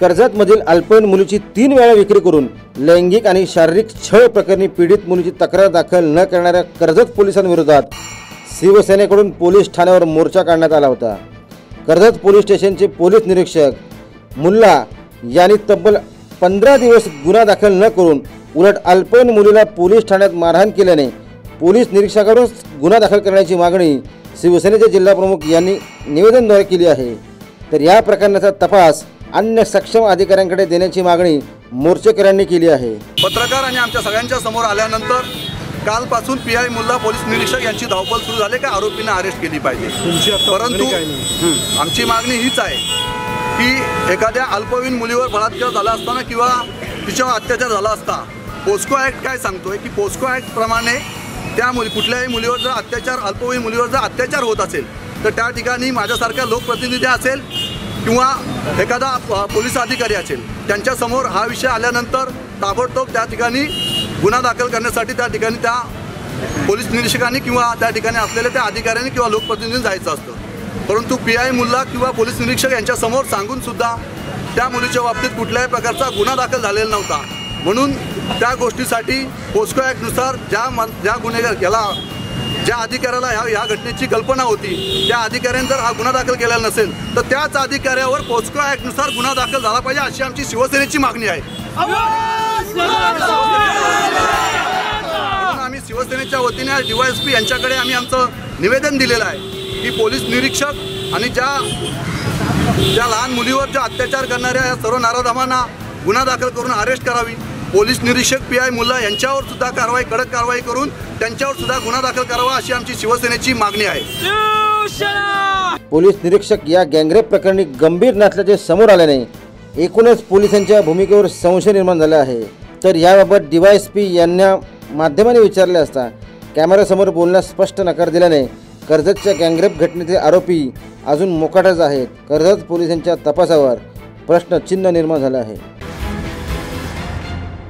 कर्जतमधील अल्पवयीन मुलीची 3 वेळा विक्री करून लैंगिक आणि शारीरिक छळ प्रकरणी पीडित मुलीची तक्रार दाखल न करणाऱ्या कर्जत पोलिसांविरोधात शिवसेनेकडून पोलीस ठाण्यावर मोर्चा काढण्यात आला होता। कर्जत पोलीस स्टेशनचे पोलीस निरीक्षक मुल्ला यांनी तब्बल 15 दिवस गुन्हा दाखल न करून उलट अल्पवयीन मुलीला पोलीस ठाण्यात मारहाण केल्याने पोलीस निरीक्षकाकडून गुन्हा दाखल करण्याची मागणी शिवसेनेचे जिल्हा प्रमुख यांनी निवेदनाद्वारे केली आहे। तर या प्रकरणाचा तपास अन्य सक्षम अधिकाऱ्यांकडे देण्याची मागणी मोर्चेकऱ्यांनी केली आहे। पत्रकार आणि आमच्या सगळ्यांच्या समोर आल्यानंतर कालपासून पीआय मुल्ला पोलीस निरीक्षक यांची धावपळ सुरू झाली की आरोपींना अरेस्ट केली पाहिजे। परंतु आमची मागणी हीच आहे की एखाद्या अल्पवयीन मुलीवर बलात्कार झाला असताना किंवा तिच्यावर अत्याचार झाला असता पोस्को ॲक्ट काय सांगतोय की पोस्को ॲक्ट प्रमाणे त्या कुठल्याही मुलीवर जर अत्याचार अल्पवयीन मुलीवर जर अत्याचार होत असेल तर त्या ठिकाणी माझ्यासारख्या लोकप्रतिनिधी असेल किंवा एखादा पोलीस अधिकारी असेल त्यांच्यासमोर हा विषय आल्यानंतर ताबडतोब त्या ठिकाणी गुन्हा दाखल करण्यासाठी त्या ठिकाणी त्या पोलीस निरीक्षकांनी किंवा त्या ठिकाणी असलेल्या त्या अधिकाऱ्यांनी किंवा लोकप्रतिनिधींनी जायचं असतं। परंतु पीआय मुल्ला किंवा पोलीस निरीक्षक यांच्यासमोर सांगून सुद्धा त्या मुलीच्या बाबतीत कुठल्याही प्रकारचा गुन्हा दाखल झालेला नव्हता। म्हणून त्या गोष्टीसाठी पोस्को ॲक्टनुसार ज्या गुन्हेगार याला ज्या अधिकाऱ्याला ह्या घटनेची कल्पना होती त्या अधिकाऱ्याने जर हा गुन्हा दाखल केलेला नसेल तर त्याच अधिकाऱ्यावर पोस्को ॲक्टनुसार गुन्हा दाखल झाला पाहिजे अशी आमची शिवसेनेची मागणी आहे। आम्ही शिवसेनेच्या वतीने DYSP यांच्याकडे आम्ही आमचं निवेदन दिलेलं आहे की पोलीस निरीक्षक आणि ज्या लहान मुलीवर ज्या अत्याचार करणाऱ्या या सर्व नराधमांना गुन्हा दाखल करून अरेस्ट करावी। पोलीस निरीक्षक पीआय मुल्ला यांच्यावर सुद्धा कडक कारवाई करून त्यांच्यावर सुद्धा गुन्हा दाखल करावा अशी आमची शिवसेनेची मागणी आहे। पोलीस निरीक्षक या गँगरेप प्रकरणी गंभीर नसल्याचे समोर आल्याने एकूणच पोलिसांच्या भूमिकेवर संशय निर्माण झाला आहे। तर याबाबत DYSP यांना माध्यमाने विचारले असता कॅमेऱ्यासमोर बोलण्यास स्पष्ट नकार दिल्याने कर्जतच्या गँगरेप घटनेचे आरोपी अजून मोकाटच आहेत। कर्जत पोलिसांच्या तपासावर प्रश्नचिन्ह निर्माण झाले आहे।